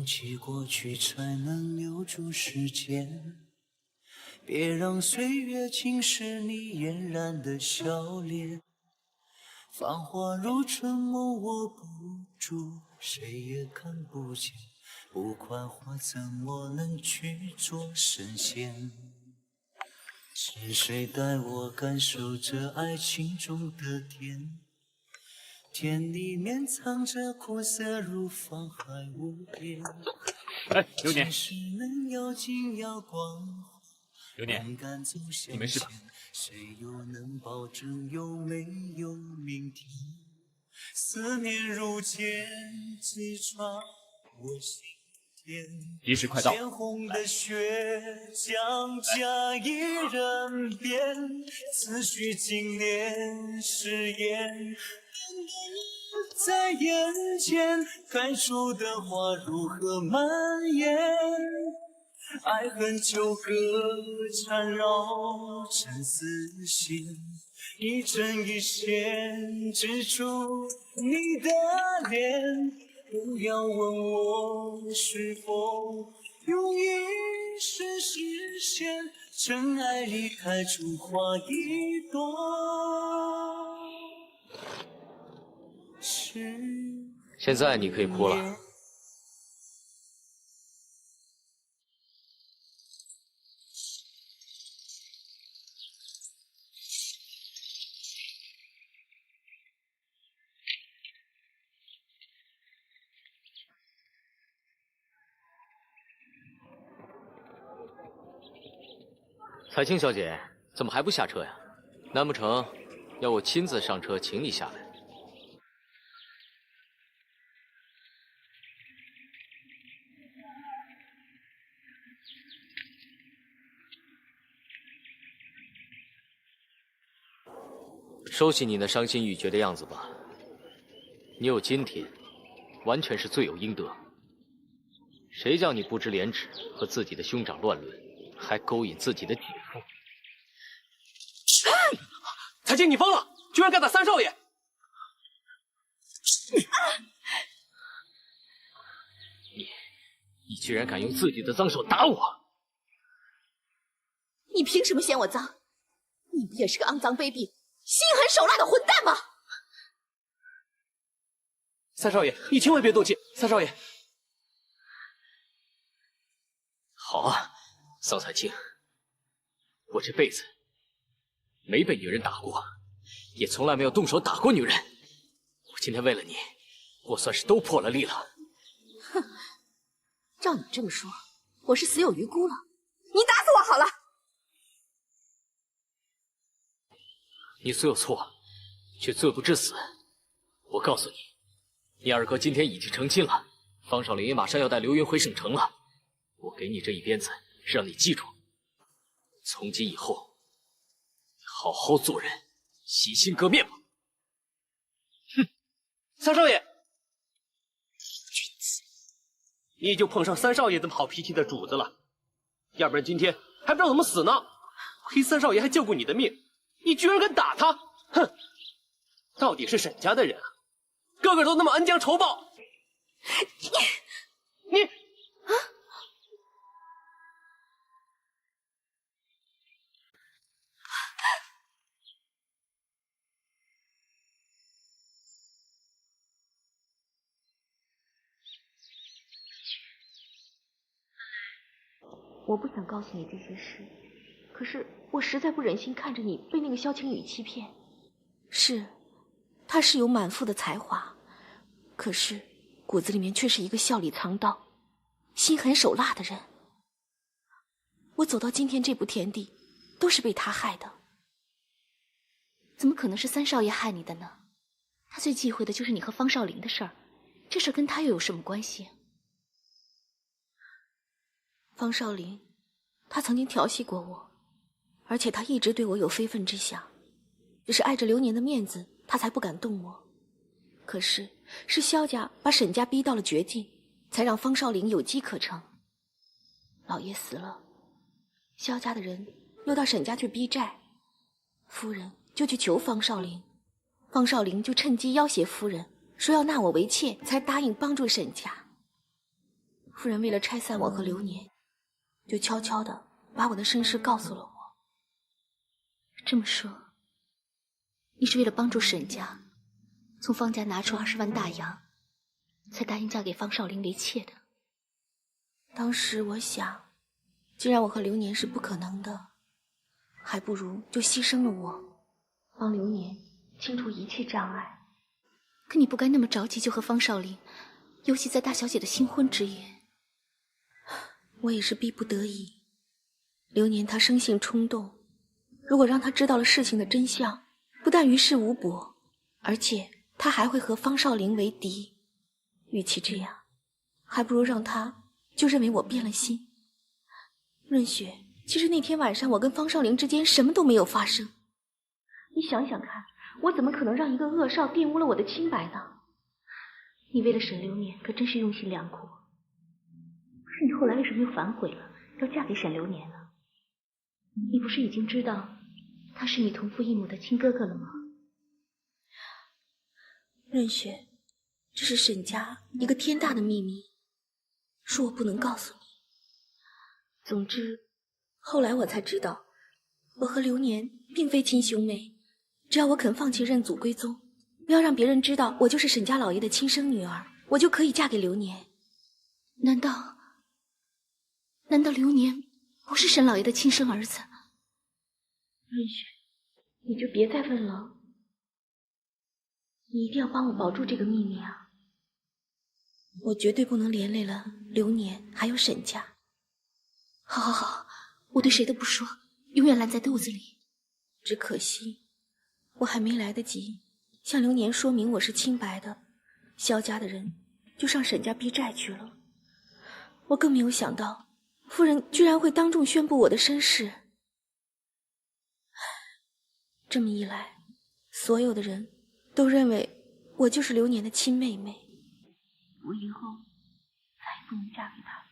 记过去，才能留住时间。别让岁月侵蚀你嫣然的笑脸。繁华如春梦，握不住，谁也看不见。不快活，怎么能去做神仙？是谁带我感受着爱情中的甜？甜里面藏着苦涩，如放海无边。哎，流年，流年，你没事吧？谁又能保证有没有明天？思念如剑击穿我心田。仪式快到，鲜红的血将家一人变，思绪经年誓言。在眼前开出的花如何蔓延？爱恨纠葛缠绕成丝线，一针一线织出你的脸。不要问我是否用一生实现，尘埃里开出花一朵。现在你可以哭了。彩青小姐，怎么还不下车呀？难不成要我亲自上车请你下来？收起你那伤心欲绝的样子吧。你有今天，完全是罪有应得。谁叫你不知廉耻，和自己的兄长乱伦，还勾引自己的姐夫？彩青，你疯了！居然敢打三少爷！你居然敢用自己的脏手打我！你凭什么嫌我脏？你不也是个肮脏卑鄙、心狠手辣的混蛋吗？三少爷，你千万别动气！三少爷，好啊，桑彩青，我这辈子没被女人打过，也从来没有动手打过女人。我今天为了你，我算是都破了例了。哼，照你这么说，我是死有余辜了。你打死我好了。你虽有错，却罪不至死。我告诉你，你二哥今天已经成亲了，方少林也马上要带刘云回省城了。我给你这一鞭子，是让你记住，从今以后，好好做人，洗心革面吧。哼，三少爷，君子，你也就碰上三少爷这么好脾气的主子了，要不然今天还不知道怎么死呢。黑三少爷还救过你的命，你居然敢打他！哼，到底是沈家的人啊，个个都那么恩将仇报。你啊！我不想告诉你这些事，可是我实在不忍心看着你被那个萧晴雨欺骗。是，他是有满腹的才华，可是骨子里面却是一个笑里藏刀、心狠手辣的人。我走到今天这步田地，都是被他害的。怎么可能是三少爷害你的呢？他最忌讳的就是你和方少林的事儿，这事跟他又有什么关系？方少林，他曾经调戏过我，而且他一直对我有非分之想，只是碍着流年的面子，他才不敢动我。可是是萧家把沈家逼到了绝境，才让方少林有机可乘。老爷死了，萧家的人又到沈家去逼债，夫人就去求方少林，方少林就趁机要挟夫人，说要纳我为妾，才答应帮助沈家。夫人为了拆散我和流年，就悄悄地把我的身世告诉了我。这么说，你是为了帮助沈家，从方家拿出20万大洋，才答应嫁给方少林为妾的。当时我想，既然我和流年是不可能的，还不如就牺牲了我，帮流年清除一切障碍。可你不该那么着急就和方少林，尤其在大小姐的新婚之夜。我也是逼不得已。流年他生性冲动，如果让他知道了事情的真相，不但于事无补，而且他还会和方少林为敌。与其这样，还不如让他就认为我变了心。润雪，其实那天晚上我跟方少林之间什么都没有发生。你想想看，我怎么可能让一个恶少玷污了我的清白呢？你为了沈流年可真是用心良苦。可是你后来为什么又反悔了，要嫁给沈流年呢？你不是已经知道他是你同父异母的亲哥哥了吗？润雪，这是沈家一个天大的秘密，是我不能告诉你。总之，后来我才知道，我和流年并非亲兄妹。只要我肯放弃认祖归宗，不要让别人知道我就是沈家老爷的亲生女儿，我就可以嫁给流年。难道流年不是沈老爷的亲生儿子？润雪，你就别再问了，你一定要帮我保住这个秘密啊！我绝对不能连累了流年还有沈家。好好好，我对谁都不说，永远烂在肚子里。只可惜我还没来得及向流年说明我是清白的，萧家的人就上沈家逼债去了。我更没有想到夫人居然会当众宣布我的身世。这么一来，所有的人都认为我就是流年的亲妹妹，我以后再也不能嫁给他。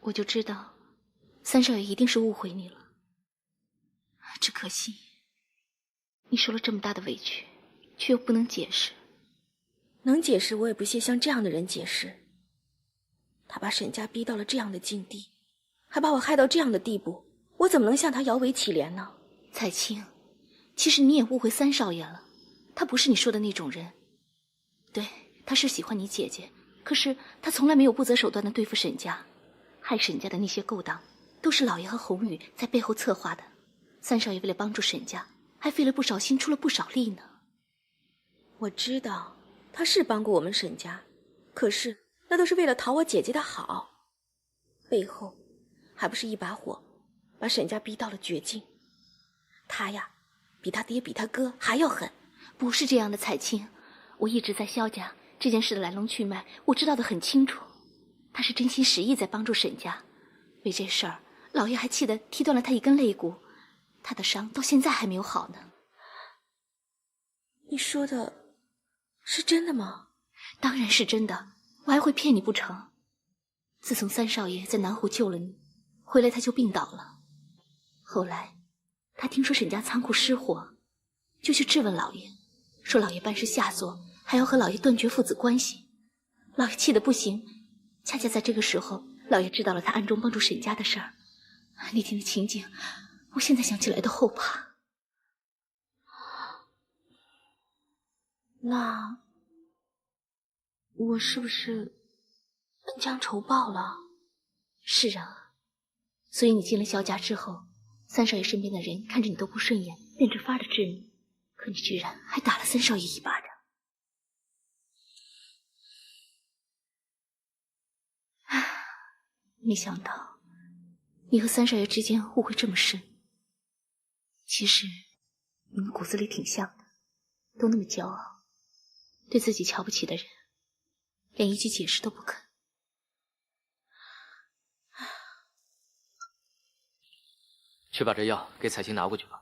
我就知道三少爷一定是误会你了，只可惜你受了这么大的委屈，却又不能解释。能解释我也不屑向这样的人解释。他把沈家逼到了这样的境地，还把我害到这样的地步，我怎么能向他摇尾乞怜呢？彩青，其实你也误会三少爷了，他不是你说的那种人。对，他是喜欢你姐姐，可是他从来没有不择手段的对付沈家，害沈家的那些勾当都是老爷和红雨在背后策划的。三少爷为了帮助沈家，还费了不少心，出了不少力呢。我知道他是帮过我们沈家，可是那都是为了讨我姐姐的好，背后还不是一把火把沈家逼到了绝境。他呀，比他爹比他哥还要狠。不是这样的，彩青，我一直在萧家，这件事的来龙去脉我知道得很清楚。他是真心实意在帮助沈家，为这事儿老爷还气得踢断了他一根肋骨，他的伤到现在还没有好呢。你说的是真的吗？当然是真的，我还会骗你不成？自从三少爷在南湖救了你，回来他就病倒了。后来他听说沈家仓库失火，就去质问老爷，说老爷办事下作，还要和老爷断绝父子关系。老爷气得不行，恰恰在这个时候，老爷知道了他暗中帮助沈家的事儿。那天的情景，我现在想起来都后怕。那我是不是恩将仇报了？是啊，所以你进了萧家之后，三少爷身边的人看着你都不顺眼，便着法的治你，可你居然还打了三少爷一巴掌。没想到你和三少爷之间误会这么深。其实你们骨子里挺像的，都那么骄傲，对自己瞧不起的人连一句解释都不肯。去把这药给彩青拿过去吧。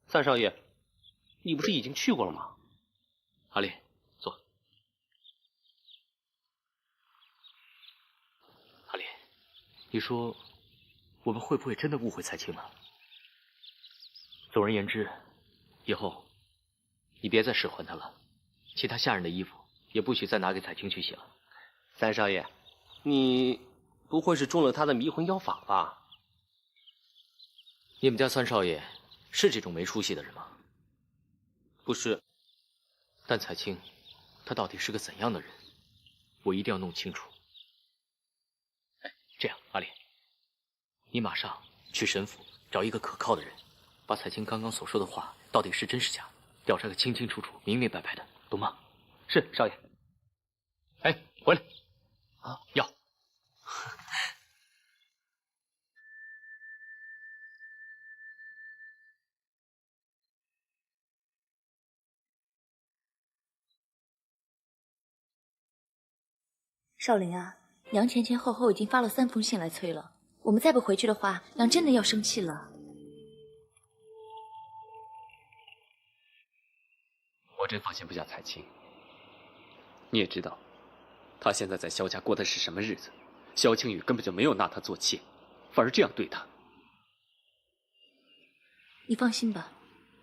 三少爷，你不是已经去过了吗？阿丽，坐。阿丽，你说我们会不会真的误会彩青了？总而言之，以后你别再使唤她了，其他下人的衣服也不许再拿给彩青去洗了。三少爷，你不会是中了他的迷魂药法吧？你们家三少爷是这种没出息的人吗？不是。但彩青，他到底是个怎样的人，我一定要弄清楚。哎，这样，阿莲，你马上去沈府找一个可靠的人，把彩青刚刚所说的话到底是真是假，调查个清清楚楚、明明白白的，懂吗？是，少爷。哎，回来！啊，药。少林啊，娘前后已经发了3封信来催了，我们再不回去的话，娘真的要生气了。我真放心不下彩青。你也知道，她现在在萧家过的是什么日子？萧青雨根本就没有纳她做妾，反而这样对她。你放心吧，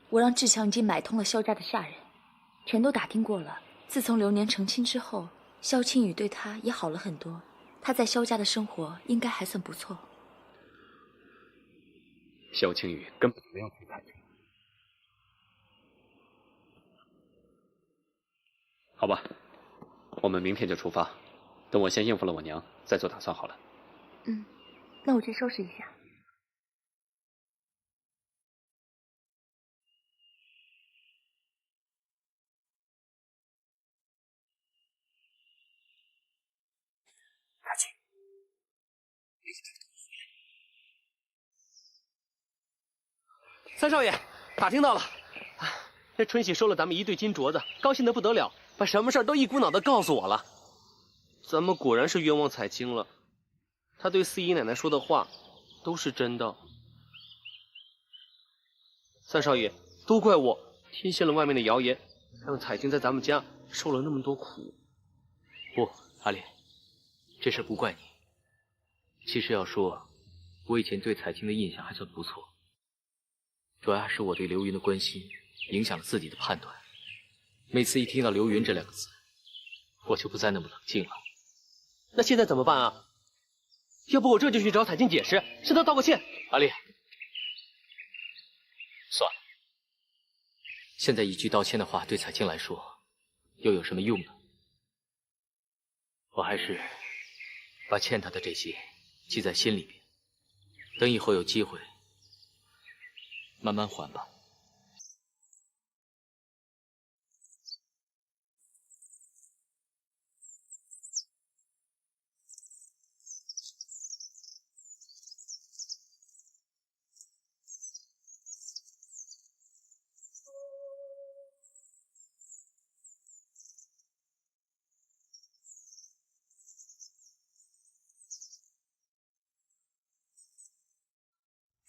我让志强已经买通了萧家的下人，全都打听过了。自从流年成亲之后，萧青雨对他也好了很多，他在萧家的生活应该还算不错。萧青雨根本没有娶彩青。好吧，我们明天就出发。等我先应付了我娘，再做打算好了。嗯，那我去收拾一下。彩青，三少爷，打听到了。这春喜收了咱们1对金镯子，高兴得不得了，把什么事儿都一股脑的告诉我了。咱们果然是冤枉彩青了，他对四姨奶奶说的话都是真的。三少爷，都怪我听信了外面的谣言，让彩青在咱们家受了那么多苦。不，阿莲，这事不怪你。其实要说，我以前对彩青的印象还算不错，主要还是我对流云的关心影响了自己的判断。每次一听到流云这2个字，我就不再那么冷静了。那现在怎么办啊？要不我这就去找彩青解释，向她道个歉。阿莲，算了，现在一句道歉的话对彩青来说又有什么用呢？我还是把欠她的这些记在心里边，等以后有机会慢慢还吧。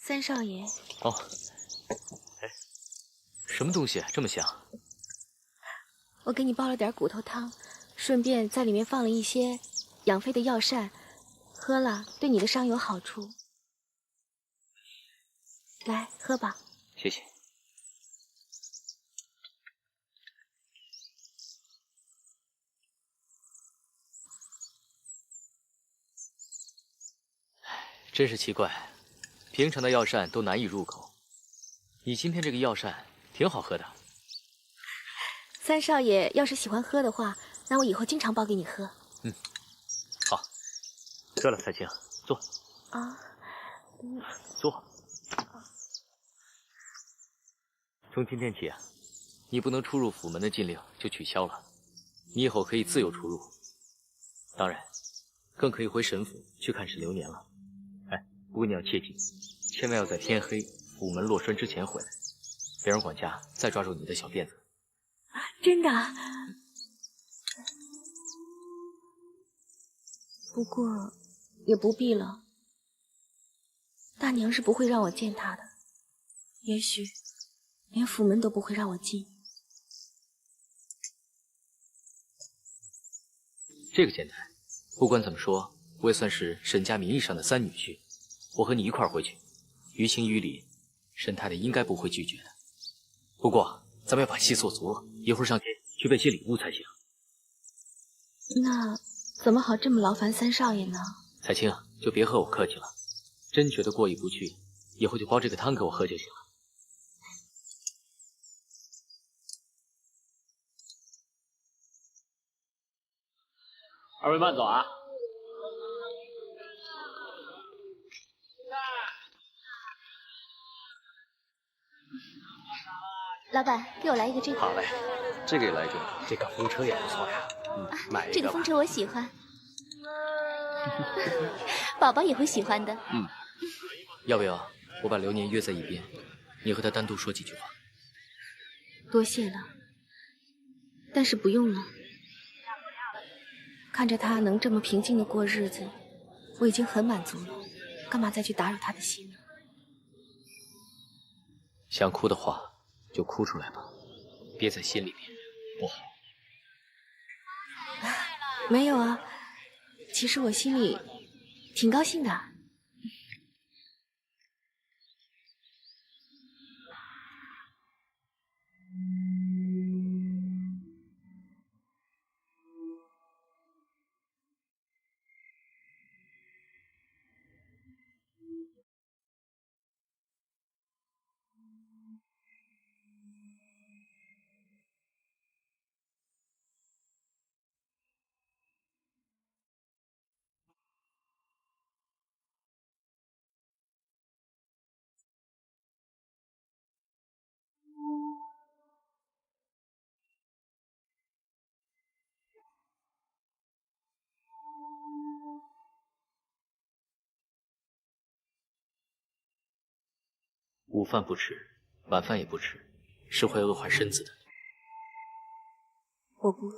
三少爷，哦，哎，什么东西这么香？我给你煲了点骨头汤，顺便在里面放了一些养肺的药膳，喝了对你的伤有好处。来，喝吧。谢谢。真是奇怪，平常的药膳都难以入口，你今天这个药膳挺好喝的。三少爷要是喜欢喝的话，那我以后经常煲给你喝。嗯，好。对了，彩青，坐。啊，坐。从今天起啊，你不能出入府门的禁令就取消了，你以后可以自由出入。当然，更可以回沈府去看沈流年了。哎，不过你要切记，千万要在天黑、府门落栓之前回来，别让管家再抓住你的小辫子。真的？不过也不必了，大娘是不会让我见他的，也许连府门都不会让我进。这个简单，不管怎么说，我也算是沈家名义上的3女婿，我和你一块儿回去，于情于理，沈太太应该不会拒绝的。不过咱们要把戏做足了，一会儿上街去备些礼物才行。那怎么好这么劳烦三少爷呢？彩青，就别和我客气了，真觉得过意不去，以后就煲这个汤给我喝就行了。二位慢走啊！老板，给我来一个这个。好嘞，这个也来一个。这个风车也不错呀，买一个吧。这个风车我喜欢，宝宝也会喜欢的。要不要我把流年约在一边，你和他单独说几句话？多谢了，但是不用了。看着他能这么平静的过日子，我已经很满足了，干嘛再去打扰他的心呢？想哭的话就哭出来吧，憋在心里面不好。没有啊，其实我心里挺高兴的。午饭不吃，晚饭也不吃，是会饿坏身子的。我不饿。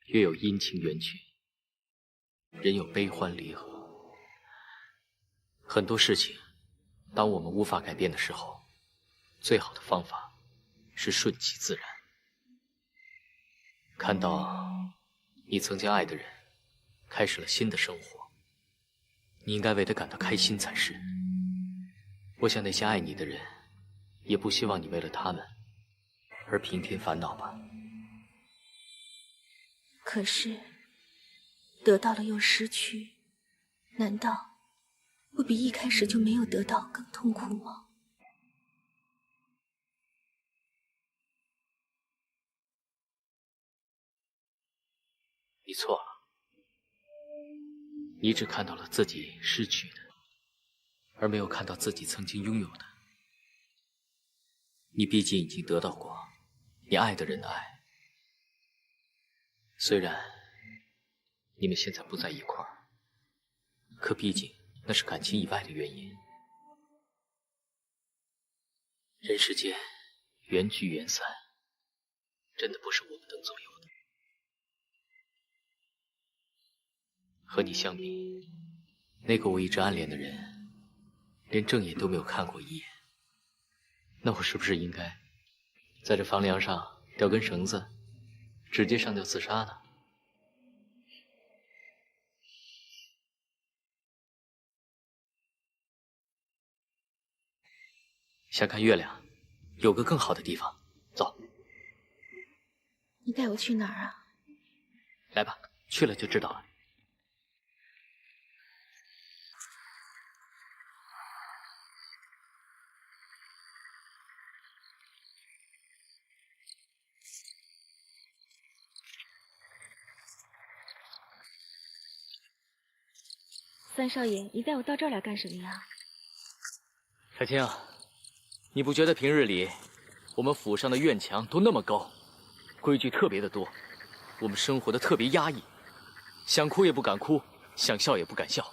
月有阴晴圆缺，人有悲欢离合。很多事情，当我们无法改变的时候，最好的方法是顺其自然。看到你曾经爱的人开始了新的生活，你应该为他感到开心才是。我想那些爱你的人，也不希望你为了他们而平添烦恼吧。可是，得到了又失去，难道不比一开始就没有得到更痛苦吗？你错了，你只看到了自己失去的，而没有看到自己曾经拥有的。你毕竟已经得到过你爱的人的爱，虽然你们现在不在一块儿，可毕竟那是感情以外的原因。人世间缘聚缘散，真的不是我们能左右的。和你相比，那个我一直暗恋的人，连正眼都没有看过一眼。那我是不是应该在这房梁上吊根绳子，直接上吊自杀呢？想看月亮，有个更好的地方，走。你带我去哪儿啊？来吧，去了就知道了。三少爷，你带我到这儿来干什么呀？彩青，你不觉得平日里我们府上的院墙都那么高，规矩特别的多，我们生活的特别压抑，想哭也不敢哭，想笑也不敢笑。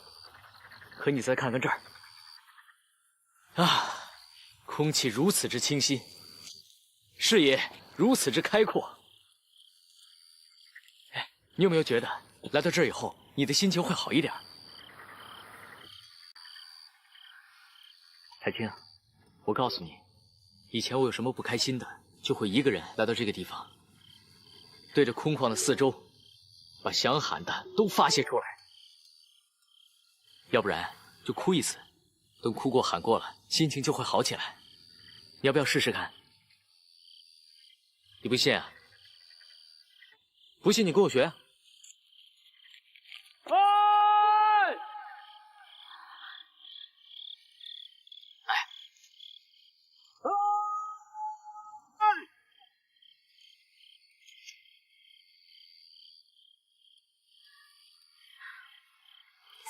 可你再看看这儿，啊，空气如此之清新，视野如此之开阔。哎，你有没有觉得来到这儿以后，你的心情会好一点？彩青，我告诉你，以前我有什么不开心的，就会一个人来到这个地方，对着空旷的四周，把想喊的都发泄出来。要不然就哭一次，等哭过喊过了，心情就会好起来。你要不要试试看？你不信啊？不信你跟我学啊！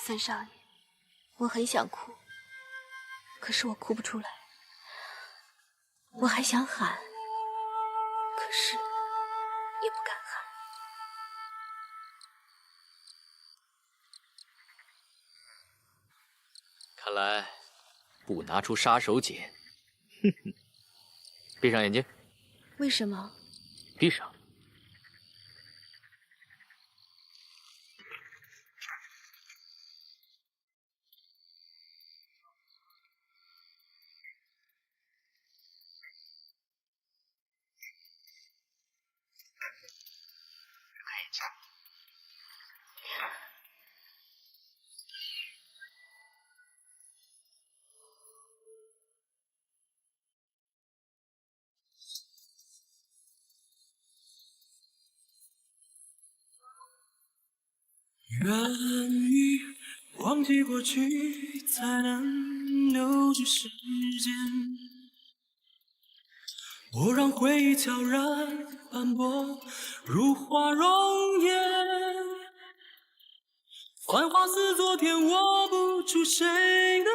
三少爷，我很想哭，可是我哭不出来。我还想喊，可是也不敢喊。看来不拿出杀手锏，哼哼！闭上眼睛。为什么？闭上。愿意忘记过去，才能留住时间。我让回忆悄然斑驳，如花容颜。繁华似昨天，握不住，谁能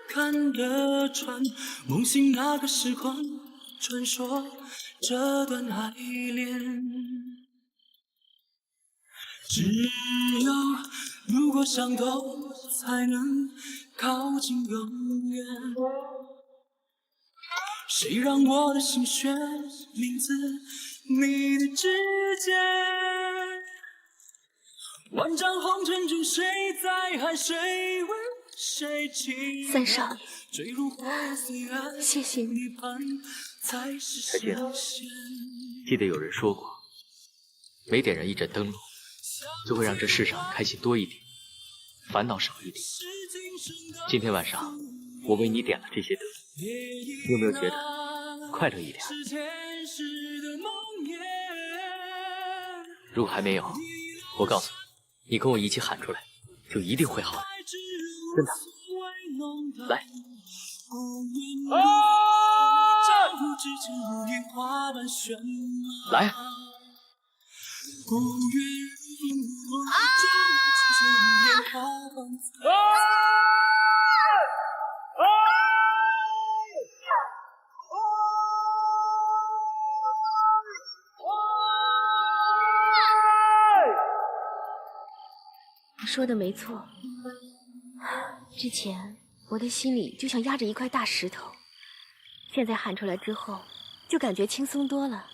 看得穿？梦醒那个时光，传说这段爱恋。只有路过伤痛，才能靠近永远。谁让我的心选名字，你的指尖？万丈红尘中，谁在海，谁为谁情？三少爷，坠入火焰，虽然谢谢你。彩静，记得有人说过，每点燃一盏灯笼，就会让这世上开心多一点，烦恼少一点。今天晚上，我为你点了这些灯，你有没有觉得快乐一点？如果还没有，我告诉你，你跟我一起喊出来，就一定会好的，真的。来。来。你说的没错，之前我的心里就像压着一块大石头，现在喊出来之后，就感觉轻松多了。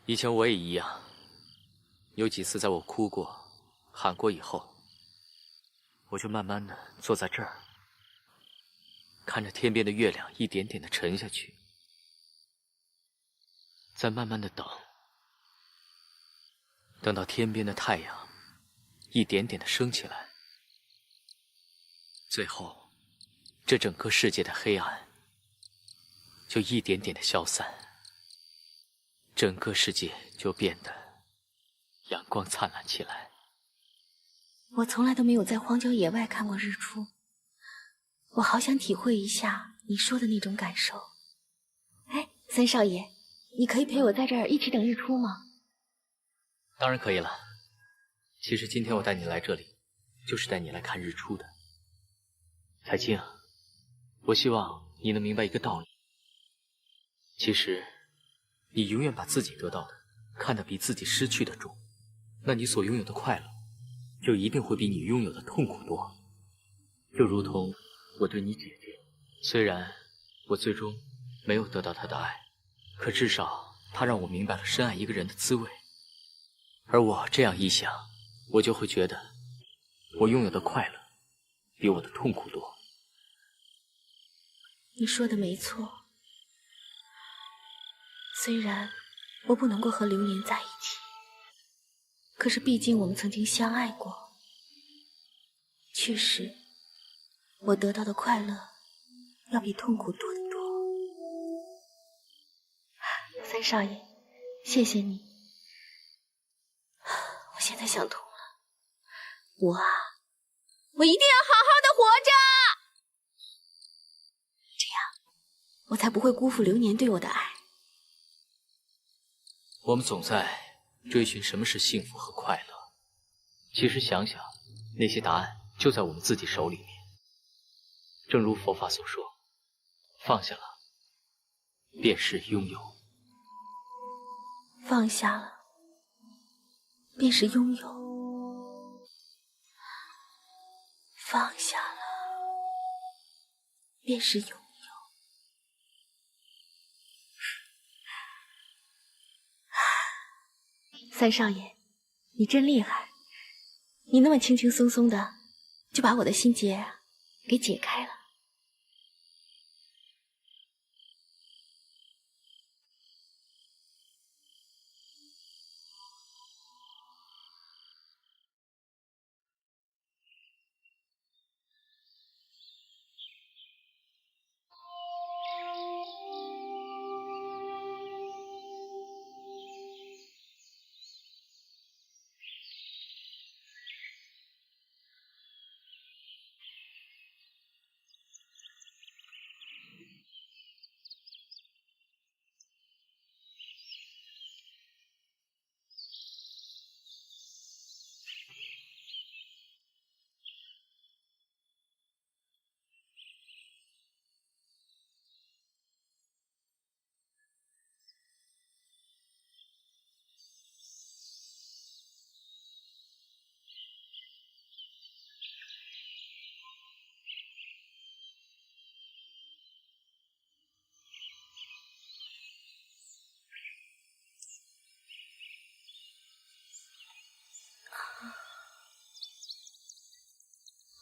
以前我也一样，有几次在我哭过、喊过以后，我就慢慢的坐在这儿，看着天边的月亮一点点的沉下去，再慢慢的等到天边的太阳一点点的升起来，最后这整个世界的黑暗就一点点的消散，整个世界就变得阳光灿烂起来。我从来都没有在荒郊野外看过日出，我好想体会一下你说的那种感受。哎，三少爷，你可以陪我在这儿一起等日出吗？当然可以了。其实今天我带你来这里，就是带你来看日出的。彩青，我希望你能明白一个道理，其实你永远把自己得到的看得比自己失去的重，那你所拥有的快乐就一定会比你拥有的痛苦多。就如同我对你姐姐，虽然我最终没有得到她的爱，可至少她让我明白了深爱一个人的滋味。而我这样一想，我就会觉得我拥有的快乐比我的痛苦多。你说的没错，虽然我不能够和流年在一起，可是毕竟我们曾经相爱过，确实我得到的快乐要比痛苦多得多。三少爷，谢谢你。我现在想通了，我一定要好好的活着，这样我才不会辜负流年对我的爱。我们总在追寻什么是幸福和快乐，其实想想，那些答案就在我们自己手里面。正如佛法所说，放下了，便是拥有。放下了，便是拥有；放下了，便是拥有。三少爷，你真厉害，你那么轻轻松松的就把我的心结给解开了。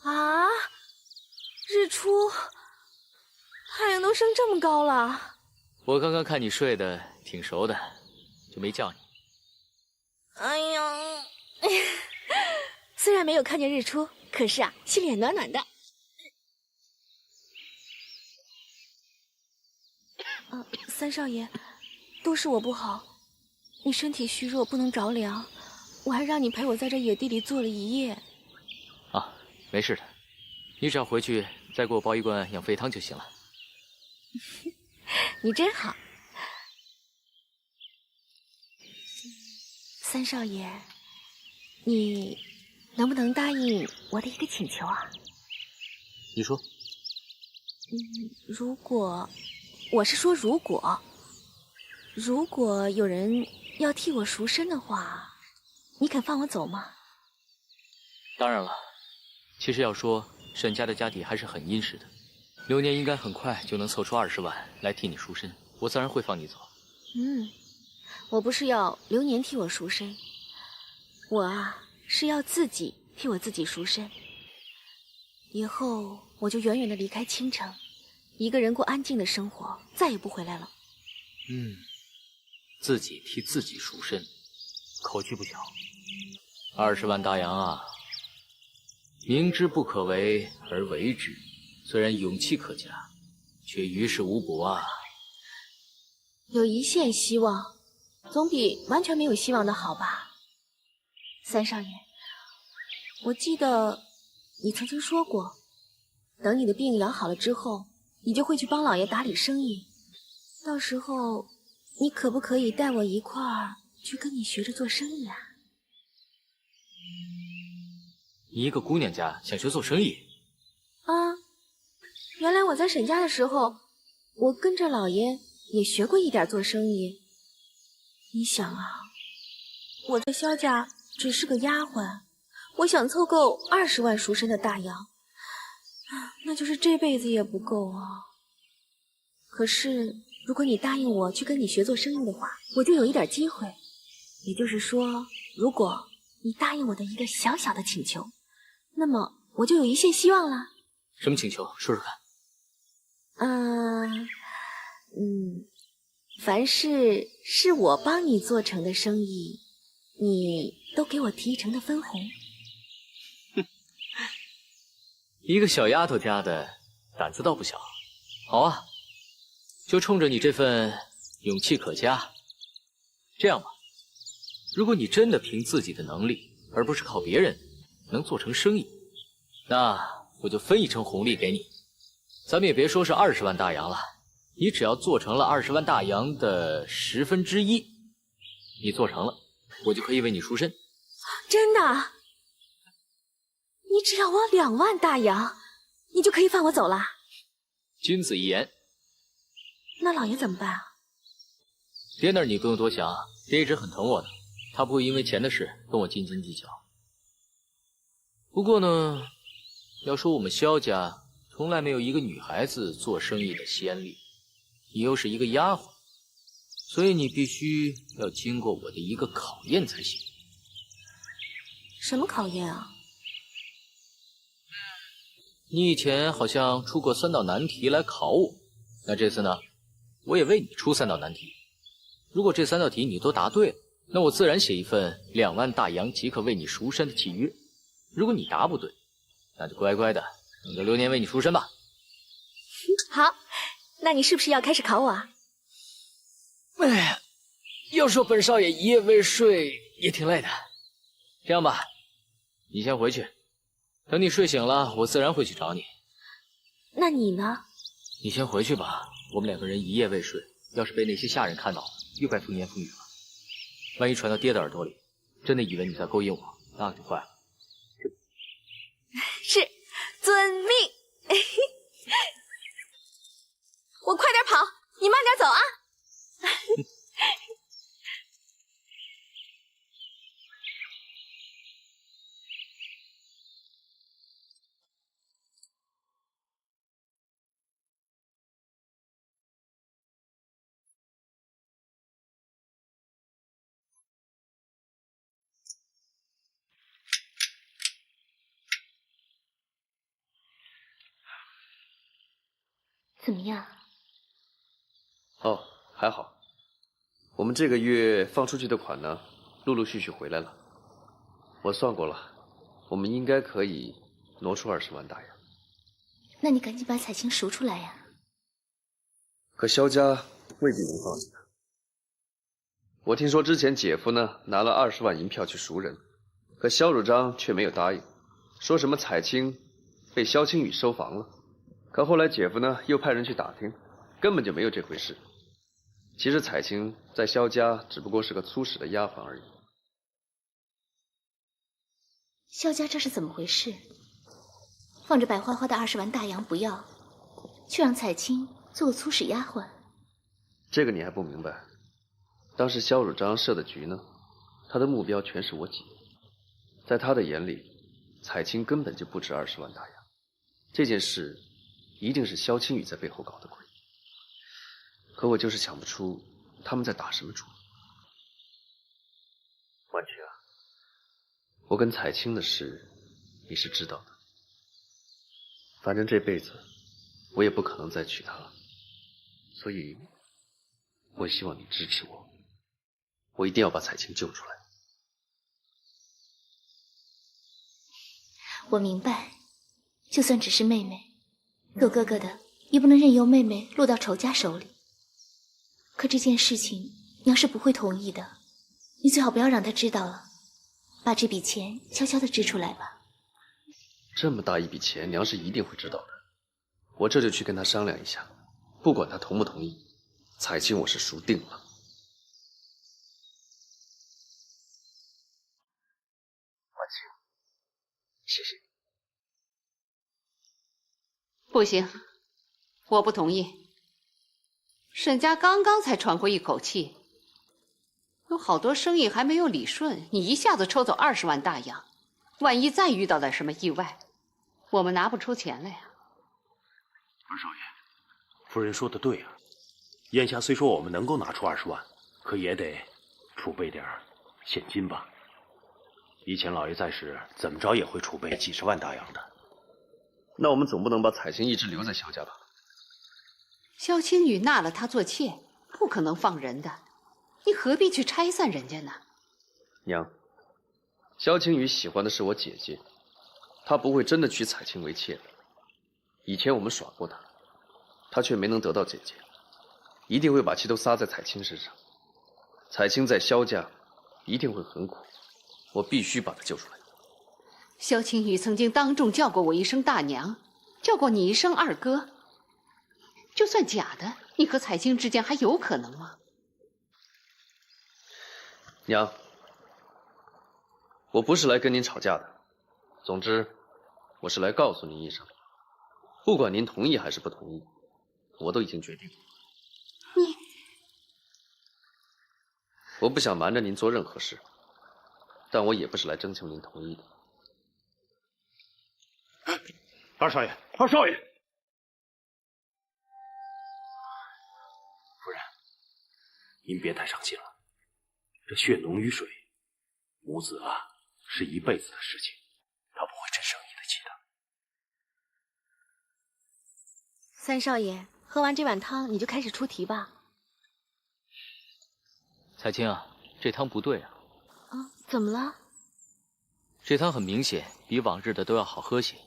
啊！日出，太阳都升这么高了。我刚刚看你睡得挺熟的，就没叫你。哎呀，虽然没有看见日出，可是心里也暖暖的。三少爷，都是我不好，你身体虚弱不能着凉，我还让你陪我在这野地里坐了一夜。啊，没事的，你只要回去再给我煲一罐养肺汤就行了。你真好。三少爷，你能不能答应我的一个请求啊？你说。如果有人要替我赎身的话，你肯放我走吗？当然了，其实要说沈家的家底还是很殷实的，流年应该很快就能凑出20万来替你赎身，我自然会放你走。我不是要流年替我赎身，我是要自己替我自己赎身。以后我就远远的离开青城，一个人过安静的生活，再也不回来了。自己替自己赎身，口气不小。20万大洋啊，明知不可为而为之，虽然勇气可嘉，却于事无补啊。有一线希望，总比完全没有希望的好吧？三少爷，我记得你曾经说过，等你的病养好了之后，你就会去帮老爷打理生意。到时候，你可不可以带我一块儿去跟你学着做生意啊？你一个姑娘家想学做生意？原来我在沈家的时候，我跟着老爷也学过一点做生意。你想啊，我在萧家只是个丫鬟，我想凑够20万赎身的大洋，那就是这辈子也不够啊。可是如果你答应我去跟你学做生意的话，我就有一点機會。也就是说，如果你答应我的一个小小的请求，那么我就有一线希望了。什么请求？说说看。凡是我帮你做成的生意，你都给我提成的分红。一个小丫头家的胆子倒不小。好啊，就冲着你这份勇气可嘉，这样吧，如果你真的凭自己的能力，而不是靠别人，能做成生意，那我就分一成红利给你。咱们也别说是20万大洋了，你只要做成了20万大洋的1/10，你做成了，我就可以为你赎身。真的？你只要我2万大洋，你就可以放我走了？君子一言。那老爷怎么办啊？爹那儿你不用多想，爹一直很疼我的，他不会因为钱的事跟我斤斤计较。不过呢，要说我们萧家从来没有一个女孩子做生意的先例，你又是一个丫鬟，所以你必须要经过我的一个考验才行。什么考验啊？你以前好像出过3道难题来考我，那这次呢，我也为你出3道难题。如果这3道题你都答对了，那我自然写一份2万大洋即可为你赎身的契约。如果你答不对，那就乖乖的等着流年为你赎身吧。好，那你是不是要开始考我啊？哎呀，要说本少爷一夜未睡也挺累的。这样吧，你先回去，等你睡醒了，我自然会去找你。那你呢？你先回去吧，我们2个人一夜未睡，要是被那些下人看到了，又该风言风语了。万一传到爹的耳朵里，真的以为你在勾引我，那可就坏了。是，遵命。我快点跑，你慢点走啊。怎么样？哦，还好。我们这个月放出去的款呢，陆陆续续回来了。我算过了，我们应该可以挪出20万大洋。那你赶紧把彩青赎出来呀！可萧家未必能放你的。我听说之前姐夫呢拿了20万银票去赎人，可萧汝章却没有答应，说什么彩青被萧青雨收房了。可后来姐夫呢又派人去打听，根本就没有这回事。其实彩青在萧家只不过是个粗使的丫鬟而已。萧家这是怎么回事？放着白花花的20万大洋不要，却让彩青做个粗使丫鬟。这个你还不明白？当时萧汝章设的局呢，他的目标全是我姐。在他的眼里，彩青根本就不值20万大洋。这件事一定是萧青雨在背后搞的鬼。可我就是想不出他们在打什么主意。婉清啊，我跟彩青的事你是知道的。反正这辈子我也不可能再娶她了，所以我希望你支持我，我一定要把彩青救出来。我明白，就算只是妹妹，做哥哥的也不能任由妹妹落到仇家手里。可这件事情娘是不会同意的，你最好不要让她知道了，把这笔钱悄悄地支出来吧。这么大一笔钱，娘是一定会知道的。我这就去跟她商量一下，不管她同不同意，彩青我是赎定了。婉清，谢谢你。不行，我不同意。沈家刚刚才喘过一口气，有好多生意还没有理顺，你一下子抽走20万大洋，万一再遇到点什么意外，我们拿不出钱来呀。二少爷，夫人说的对啊，眼下虽说我们能够拿出20万，可也得储备点现金吧。以前老爷在时，怎么着也会储备几十万大洋的。那我们总不能把彩青一直留在萧家吧？萧青雨纳了她做妾，不可能放人的，你何必去拆散人家呢？娘，萧青雨喜欢的是我姐姐，她不会真的娶彩青为妾的。以前我们耍过她，她却没能得到姐姐，一定会把气都撒在彩青身上。彩青在萧家一定会很苦，我必须把她救出来。萧青雨曾经当众叫过我一声大娘，叫过你一声二哥。就算假的，你和彩青之间还有可能吗？娘，我不是来跟您吵架的。总之，我是来告诉您一声，不管您同意还是不同意，我都已经决定了。你，我不想瞒着您做任何事，但我也不是来征求您同意的。二少爷，二少爷，夫人，您别太伤心了。这血浓于水，母子啊是一辈子的事情，他不会真生你的气的。三少爷，喝完这碗汤你就开始出题吧。彩青啊，这汤不对啊。啊，怎么了？这汤很明显比往日的都要好喝些。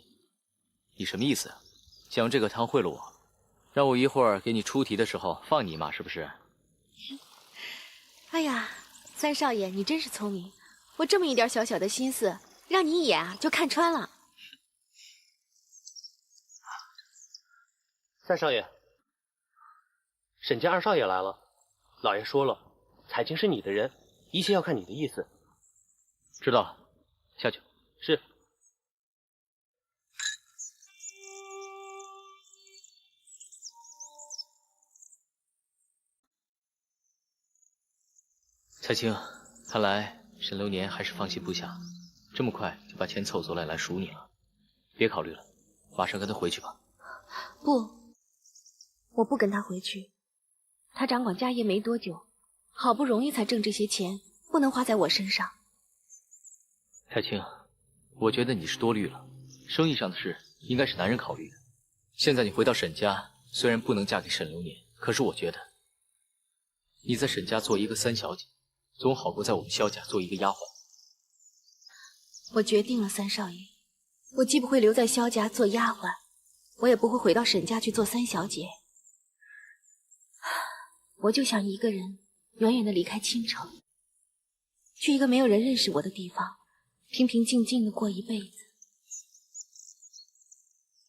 你什么意思啊？想用这个汤贿赂我，让我一会儿给你出题的时候放你一马，是不是？哎呀，三少爷，你真是聪明，我这么一点小小的心思，让你一眼啊就看穿了。三少爷，沈家二少爷来了。老爷说了，彩青是你的人，一切要看你的意思。知道了，下去。是。彩青，看来沈流年还是放心不下，这么快就把钱凑足来赎你了。别考虑了，马上跟他回去吧。不，我不跟他回去。他掌管家业没多久，好不容易才挣这些钱，不能花在我身上。彩青，我觉得你是多虑了，生意上的事应该是男人考虑的。现在你回到沈家，虽然不能嫁给沈流年，可是我觉得你在沈家做一个三小姐，总好过在我们萧家做一个丫鬟。我决定了，三少爷，我既不会留在萧家做丫鬟，我也不会回到沈家去做三小姐。我就想一个人远远的离开倾城，去一个没有人认识我的地方，平平静静的过一辈子。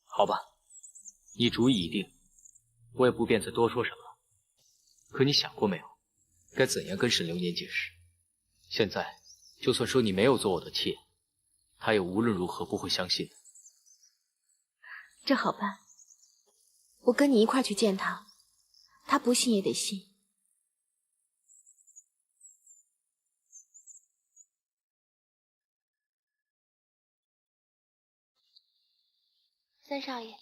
好吧，你主意已定，我也不便再多说什么了。可你想过没有，该怎样跟沈流年解释？现在就算说你没有做我的妾，他也无论如何不会相信的。这好办，我跟你一块去见他，他不信也得信。三少爷，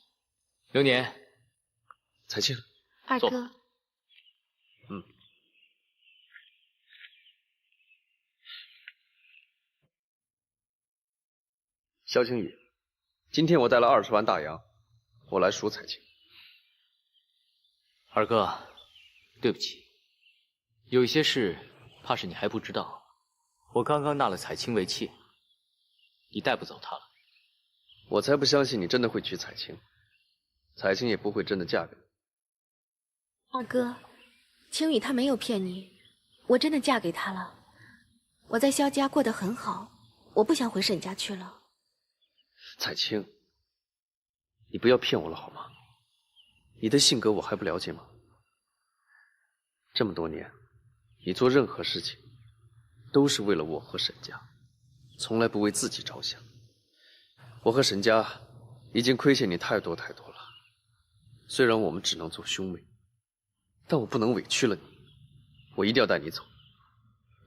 流年，彩青，二哥，萧青雨，今天我带了20万大洋，我来赎彩青。二哥，对不起，有一些事怕是你还不知道。我刚刚纳了彩青为妾，你带不走她了。我才不相信你真的会娶彩青，彩青也不会真的嫁给你。二哥，青雨她没有骗你，我真的嫁给他了。我在萧家过得很好，我不想回沈家去了。彩青，你不要骗我了好吗？你的性格我还不了解吗？这么多年，你做任何事情都是为了我和沈家，从来不为自己着想。我和沈家已经亏欠你太多太多了。虽然我们只能做兄妹，但我不能委屈了你。我一定要带你走，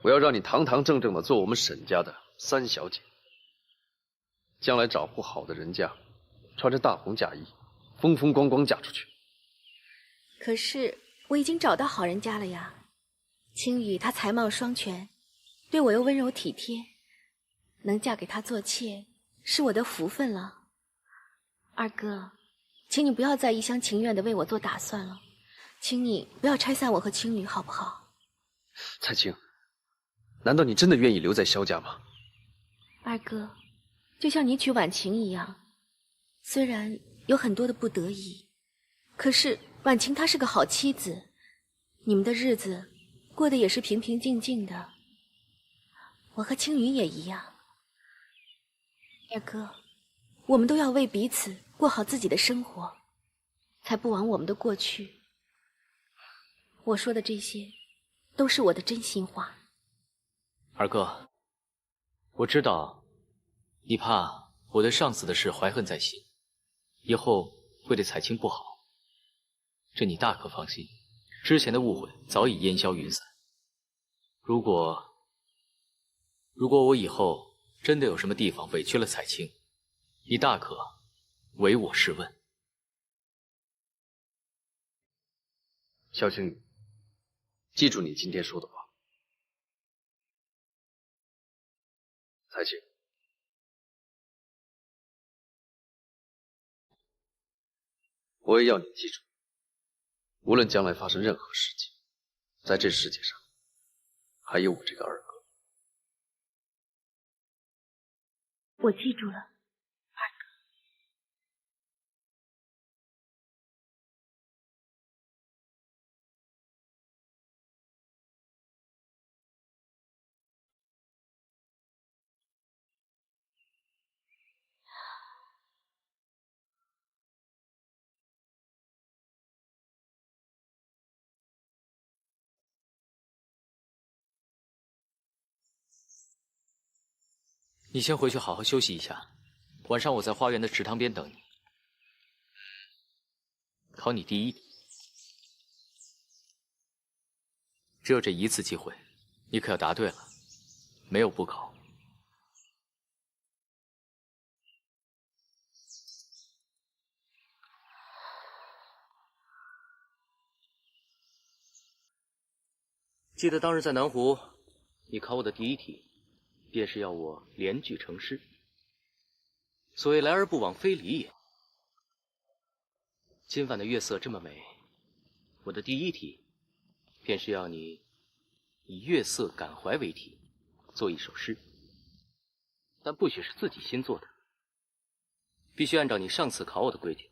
我要让你堂堂正正的做我们沈家的三小姐。将来找户好的人家，穿着大红嫁衣，风风光光嫁出去。可是我已经找到好人家了呀。青雨她才貌双全，对我又温柔体贴，能嫁给他做妾是我的福分了。二哥，请你不要再一厢情愿的为我做打算了，请你不要拆散我和青雨好不好？彩青，难道你真的愿意留在萧家吗？二哥，就像你娶婉晴一样，虽然有很多的不得已，可是婉晴她是个好妻子，你们的日子过得也是平平静静的。我和青云也一样。二哥，我们都要为彼此过好自己的生活，才不枉我们的过去。我说的这些，都是我的真心话。二哥，我知道你怕我对上次的事怀恨在心，以后会对彩青不好。这你大可放心，之前的误会早已烟消云散。如果我以后真的有什么地方委屈了彩青，你大可唯我是问。萧青雨，记住你今天说的话。彩青，我也要你记住，无论将来发生任何事情，在这世界上还有我这个二哥。我记住了。你先回去好好休息一下，晚上我在花园的池塘边等你。考你第一题，只有这一次机会，你可要答对了，没有补考。记得当日在南湖，你考我的第一题，便是要我联句成诗。所谓来而不往非礼也。今晚的月色这么美，我的第一题便是要你以月色感怀为题，做一首诗。但不许是自己新做的，必须按照你上次考我的规定，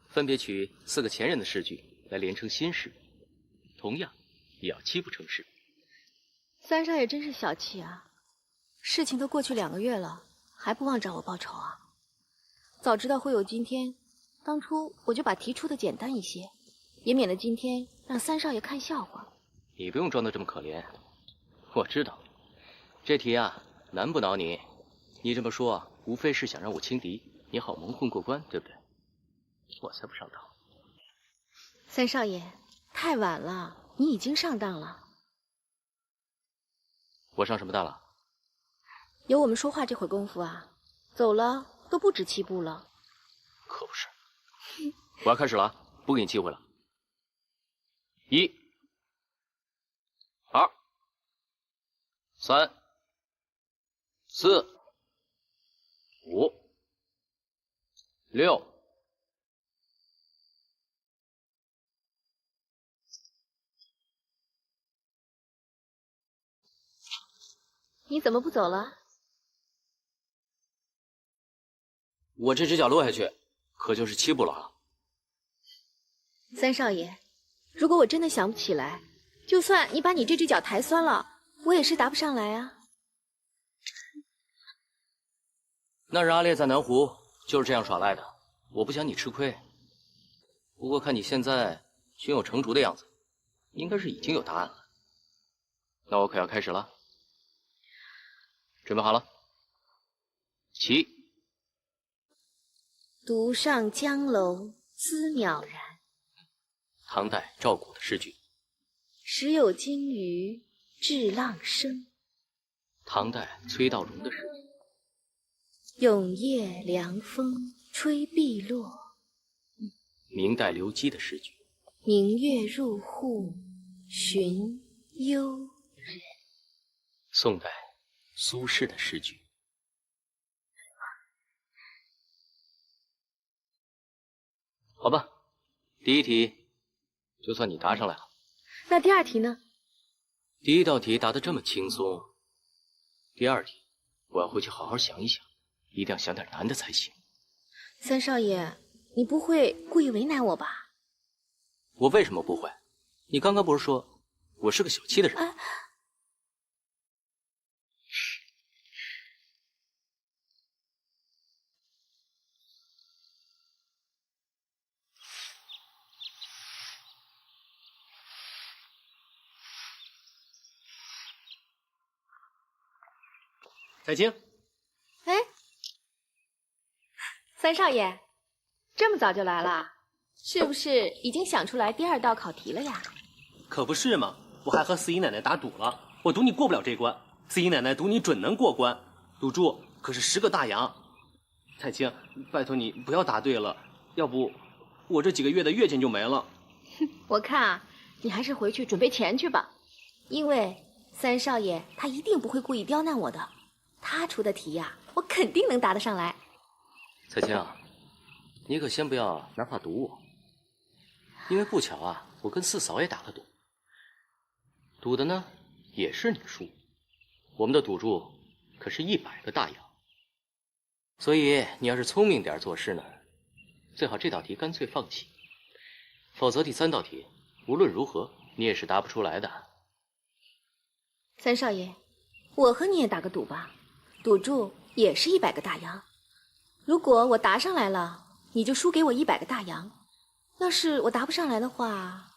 分别取4个前人的诗句来连成新诗，同样也要7部成诗。三少爷真是小气啊！事情都过去2个月了，还不忘找我报仇啊！早知道会有今天，当初我就把题出的简单一些，也免得今天让三少爷看笑话。你不用装得这么可怜，我知道这题啊难不倒你。你这么说，无非是想让我轻敌，你好蒙混过关，对不对？我才不上当。三少爷，太晚了，你已经上当了。我上什么当了？有我们说话这会功夫啊，走了都不止7步了。可不是。我要开始了，不给你机会了。1、2、3、4、5、6。你怎么不走了？我这只脚落下去，可就是7步了。三少爷，如果我真的想不起来，就算你把你这只脚抬酸了，我也是答不上来啊。那日阿烈在南湖就是这样耍赖的，我不想你吃亏。不过看你现在胸有成竹的样子，应该是已经有答案了。那我可要开始了，准备好了，起。独上江楼姿渺然，唐代赵古的诗句。时有金鱼掷浪声，唐代崔道融的诗句。永夜凉风吹碧落，明代刘基的诗句。明月入户寻幽人，宋代苏轼的诗句。好吧，第一题就算你答上来了。那第2题呢？第一道题答得这么轻松，第2题我要回去好好想一想，一定要想点难的才行。三少爷，你不会故意为难我吧？我为什么不会？你刚刚不是说我是个小气的人。彩青，哎，三少爷，这么早就来了，是不是已经想出来第2道考题了呀？可不是嘛，我还和四姨奶奶打赌了，我赌你过不了这关，四姨奶奶赌你准能过关，赌注可是10个大洋。彩青，拜托你不要答对了，要不我这几个月的月钱就没了。我看啊，你还是回去准备钱去吧，因为三少爷他一定不会故意刁难我的。他出的题呀，我肯定能答得上来。彩青啊，你可先不要拿话赌我，因为不巧啊，我跟四嫂也打了赌，赌的呢也是你输，我们的赌注可是100个大洋，所以你要是聪明点做事呢，最好这道题干脆放弃，否则第3道题无论如何你也是答不出来的。三少爷，我和你也打个赌吧。赌注也是100个大洋，如果我答上来了，你就输给我100个大洋；要是我答不上来的话，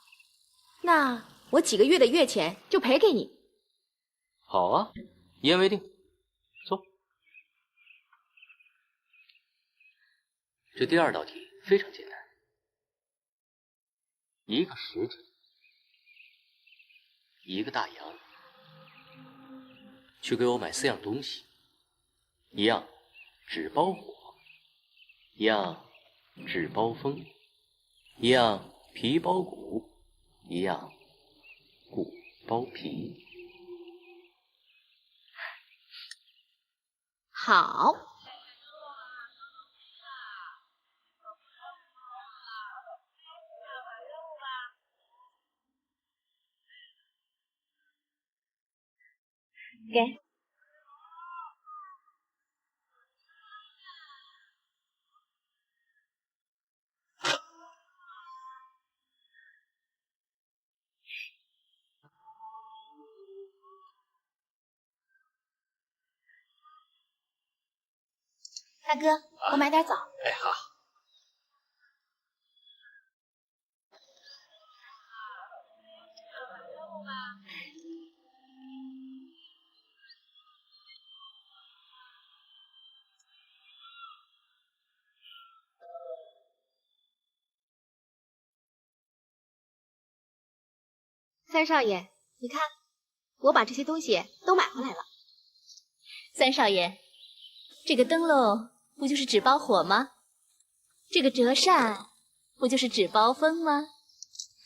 那我几个月的月钱就赔给你。好啊，一言为定，走。这第2道题非常简单，一个时辰，1个大洋，去给我买4样东西。1样纸包火，1样纸包风，1样皮包骨，1样骨包皮。好。给。大哥，我买点枣。哎，好。三少爷，你看，我把这些东西都买回来了。三少爷，这个灯笼不就是纸包火吗？这个折扇不就是纸包风吗？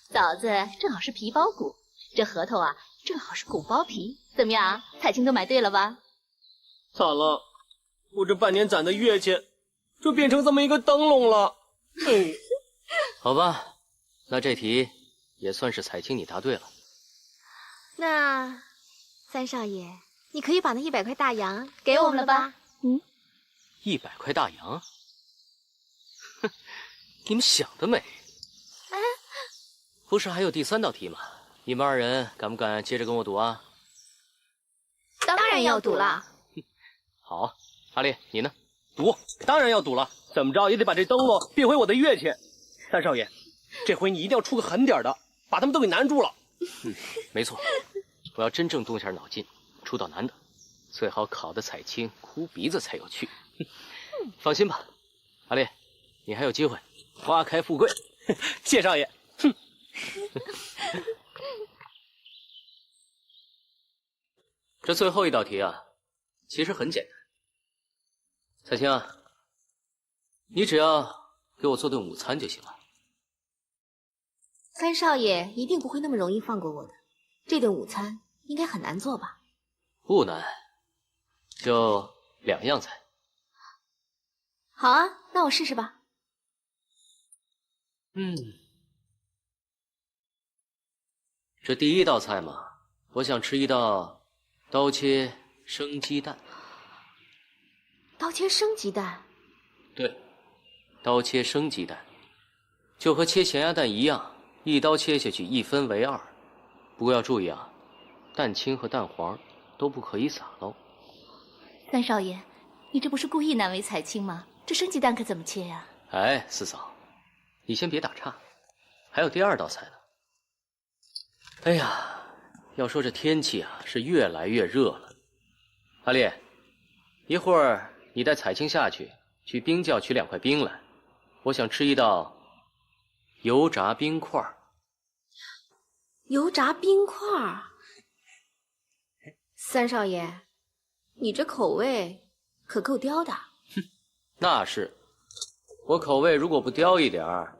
枣子正好是皮包骨，这核桃啊正好是骨包皮，怎么样？彩青都买对了吧？惨了，我这半年攒的月钱就变成这么一个灯笼了。好吧，那这题也算是彩青你答对了。那三少爷，你可以把那100块大洋给我们了吧？100块大洋？哼，你们想得美！不是还有第3道题吗？你们2人敢不敢接着跟我赌啊？当然要赌了。好，阿烈，你呢？赌，当然要赌了，怎么着也得把这灯笼变回我的月钱。三少爷，这回你一定要出个狠点的，把他们都给难住了。没错，我要真正动下脑筋，出道难的，最好考得彩青哭鼻子才有趣。放心吧，阿烈，你还有机会，花开富贵。谢少爷。哼。这最后一道题啊，其实很简单。彩青啊，你只要给我做顿午餐就行了。三少爷一定不会那么容易放过我的，这顿午餐应该很难做吧？不难，就2样菜。好啊，那我试试吧。这第1道菜嘛，我想吃一道刀切生鸡蛋。刀切生鸡蛋？对，刀切生鸡蛋，就和切咸鸭蛋一样，一刀切下去1分为2，不过要注意啊，蛋清和蛋黄都不可以洒漏。三少爷，你这不是故意难为彩青吗？这生鸡蛋可怎么切呀？哎，四嫂，你先别打岔，还有第二道菜呢。哎呀，要说这天气啊，是越来越热了。阿烈，一会儿你带彩青下去冰窖取2块冰来，我想吃一道油炸冰块。油炸冰块儿，三少爷，你这口味可够刁的。那是，我口味如果不刁一点儿，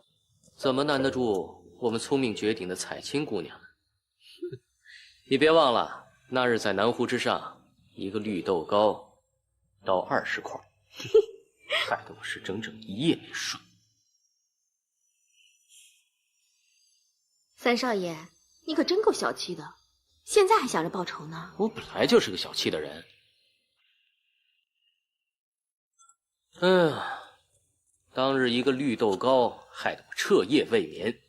怎么难得住我们聪明绝顶的彩青姑娘呢？你别忘了，那日在南湖之上，一个绿豆糕到20块，害得我是整整1夜没睡。三少爷，你可真够小气的，现在还想着报仇呢。我本来就是个小气的人。当日一个绿豆糕，害得我彻夜未眠。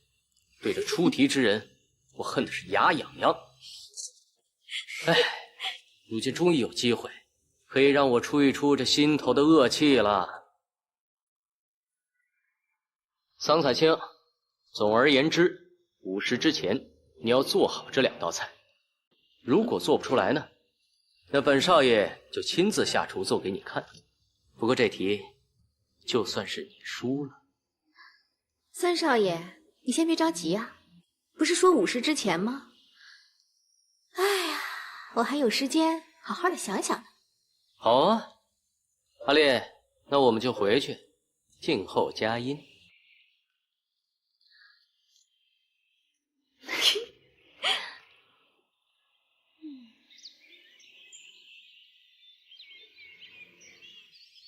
对着出题之人，我恨的是牙痒痒。哎，如今终于有机会，可以让我出一出这心头的恶气了。桑彩青，总而言之，5时之前你要做好这2道菜。如果做不出来呢，那本少爷就亲自下厨做给你看。不过这题，就算是你输了。三少爷，你先别着急啊，不是说5时之前吗？哎呀，我还有时间好好的想想呢。好啊，阿烈，那我们就回去，静候佳音。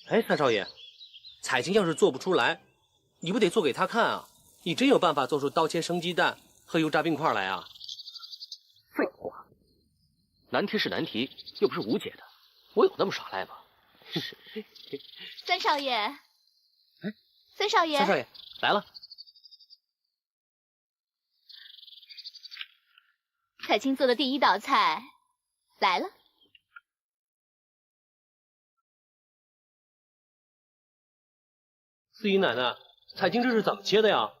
哎，三少爷，彩青要是做不出来，你不得做给他看啊？你真有办法做出刀切生鸡蛋和油炸冰块来啊？废话，难题是难题，又不是无解的，我有那么耍赖吗？三少爷，哎，三少爷，三少爷来了。彩青做的第1道菜来了。四姨奶奶，彩青这是怎么切的呀？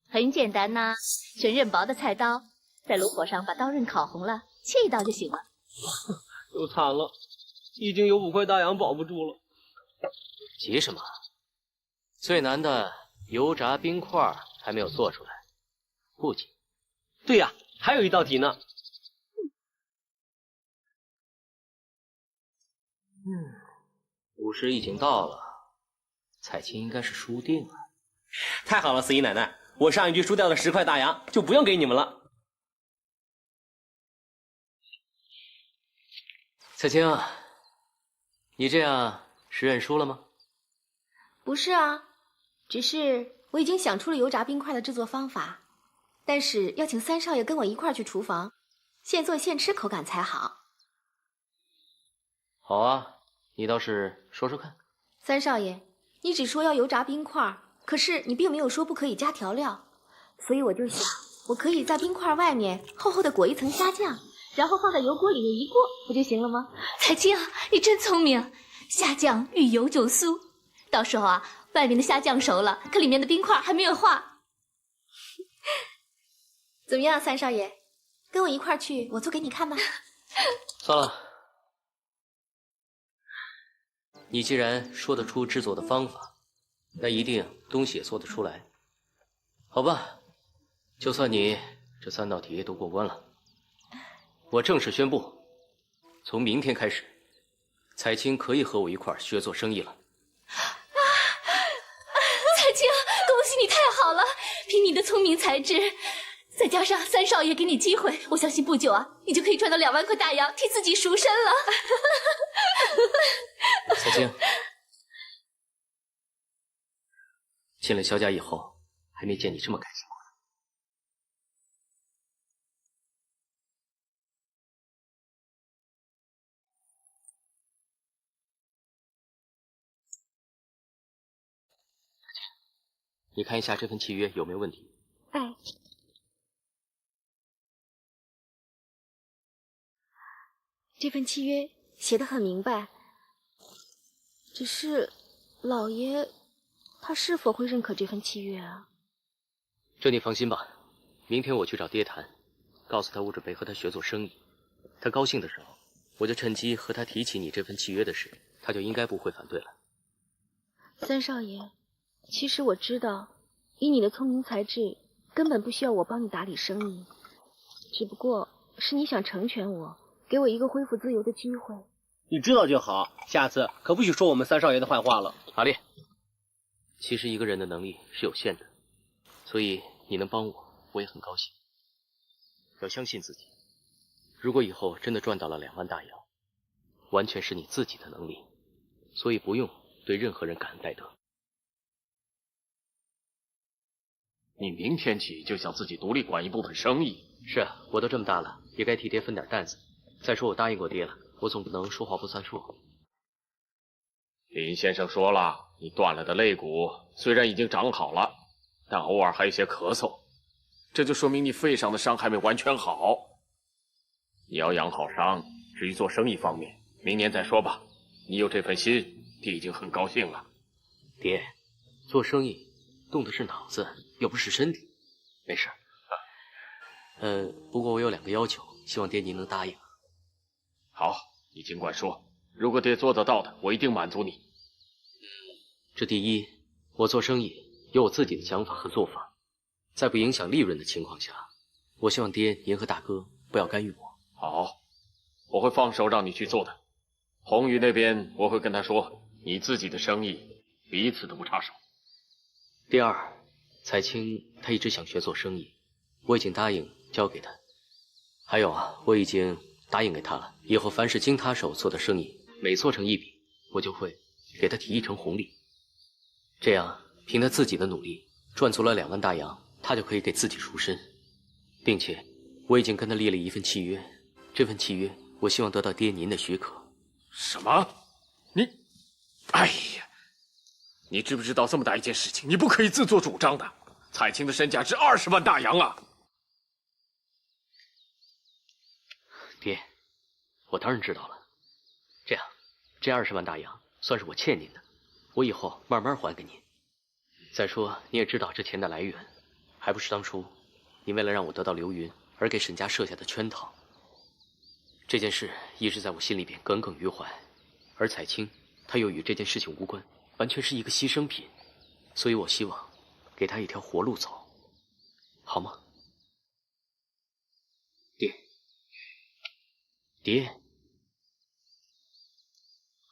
很简单呐，选刃薄的菜刀，在炉火上把刀刃烤红了，切一刀就行了。又惨了，已经有5块大洋保不住了。急什么？最难的油炸冰块还没有做出来，不急。对呀，还有1道题呢。5时已经到了，彩青应该是输定了。太好了，四姨奶奶，我上一局输掉的10块大洋就不用给你们了。彩青，你这样是认输了吗？不是啊，只是我已经想出了油炸冰块的制作方法，但是要请三少爷跟我一块儿去厨房，现做现吃口感才好。好啊，你倒是说说看。三少爷，你只说要油炸冰块，可是你并没有说不可以加调料，所以我就想，我可以在冰块外面厚厚的裹一层虾酱，然后放在油锅里面一过，不就行了吗？彩青，你真聪明，虾酱遇油就酥，到时候啊，外面的虾酱熟了，可里面的冰块还没有化。怎么样，三少爷，跟我一块儿去，我做给你看吧。算了，你既然说得出制作的方法，那一定东西也做得出来。好吧，就算你这3道题都过关了，我正式宣布，从明天开始，彩青可以和我一块儿学做生意了。彩青，恭喜你太好了！凭你的聪明才智，再加上三少爷给你机会，我相信不久啊，你就可以赚到2万块大洋，替自己赎身了。彩青，进了萧家以后，还没见你这么开心过。你看一下这份契约有没有问题？哎，这份契约写得很明白，只是老爷他是否会认可这份契约啊？这你放心吧，明天我去找爹谈，告诉他我准备和他学做生意。他高兴的时候，我就趁机和他提起你这份契约的事，他就应该不会反对了。三少爷，其实我知道，以你的聪明才智，根本不需要我帮你打理生意，只不过是你想成全我，给我一个恢复自由的机会。你知道就好，下次可不许说我们三少爷的坏话了。阿烈，其实一个人的能力是有限的，所以你能帮我，我也很高兴。要相信自己，如果以后真的赚到了2万大洋，完全是你自己的能力，所以不用对任何人感恩戴德。你明天起就想自己独立管一部分生意？是啊，我都这么大了，也该替爹分点担子。再说我答应过爹了，我总不能说话不算数。林先生说了，你断了的肋骨虽然已经长好了，但偶尔还有些咳嗽，这就说明你肺上的伤还没完全好。你要养好伤，至于做生意方面，明年再说吧。你有这份心，爹已经很高兴了。爹，做生意动的是脑子，又不是身体。没事。不过我有2个要求，希望爹您能答应。好，你尽管说，如果爹做得到的，我一定满足你。这第一，我做生意有我自己的想法和做法，在不影响利润的情况下，我希望爹您和大哥不要干预我。好，我会放手让你去做的。红宇那边我会跟他说，你自己的生意彼此都不插手。第二，彩青他一直想学做生意，我已经答应交给他。还有啊，我已经答应给他了，以后凡是经他手做的生意，每做成一笔，我就会给他提1成红利。这样，凭他自己的努力赚足了2万大洋，他就可以给自己赎身，并且我已经跟他立了一份契约，这份契约我希望得到爹您的许可。什么？你，哎呀，你知不知道这么大一件事情，你不可以自作主张的。彩青的身价值20万大洋啊！爹，我当然知道了。这样，这20万大洋算是我欠您的，我以后慢慢还给您。再说，你也知道这钱的来源，还不是当初你为了让我得到流云而给沈家设下的圈套。这件事一直在我心里边耿耿于怀，而彩青她又与这件事情无关，完全是一个牺牲品，所以我希望给她一条活路走，好吗？爹，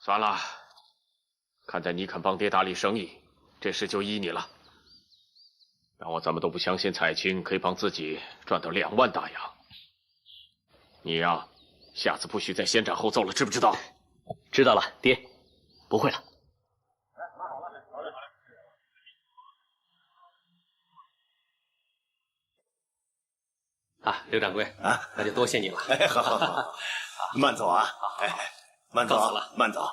算了，看在你肯帮爹打理生意，这事就依你了。但我怎么都不相信彩青可以帮自己赚到2万大洋。你呀，下次不许再先斩后奏了，知不知道？知道了，爹，不会了。啊，刘掌柜啊，那就多谢你了。哎，好，慢走啊！哎，慢走了，慢走。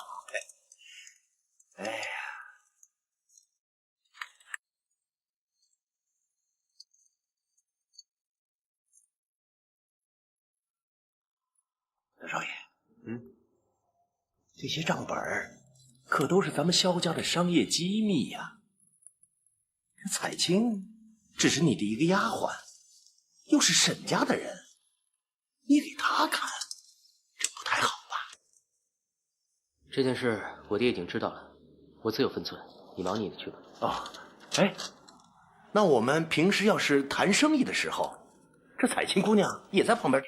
哎呀，大少爷，这些账本可都是咱们萧家的商业机密呀。这彩青只是你的一个丫鬟，又是沈家的人，你给她看，这不太好吧？这件事我爹已经知道了，我自有分寸，你忙你的去吧。哦，哎，那我们平时要是谈生意的时候，这彩青姑娘也在旁边。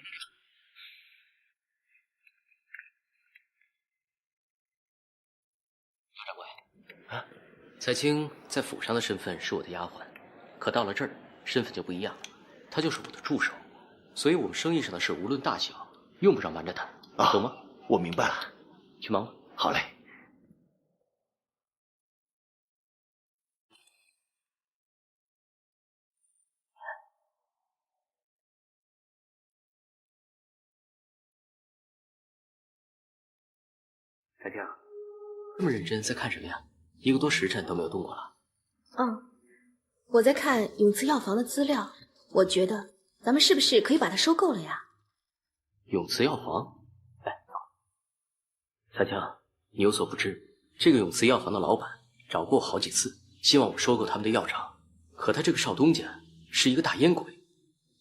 掌柜，彩青在府上的身份是我的丫鬟，可到了这儿，身份就不一样了，她就是我的助手，所以我们生意上的事无论大小，用不着瞒着她，懂吗？我明白了，去忙吧。好嘞。彩青，这么认真在看什么呀？1个多时辰都没有动过了。我在看永慈药房的资料，我觉得咱们是不是可以把它收购了呀？永慈药房？哎，彩江，你有所不知，这个永慈药房的老板找过我好几次，希望我收购他们的药厂。可他这个少东家是一个大烟鬼，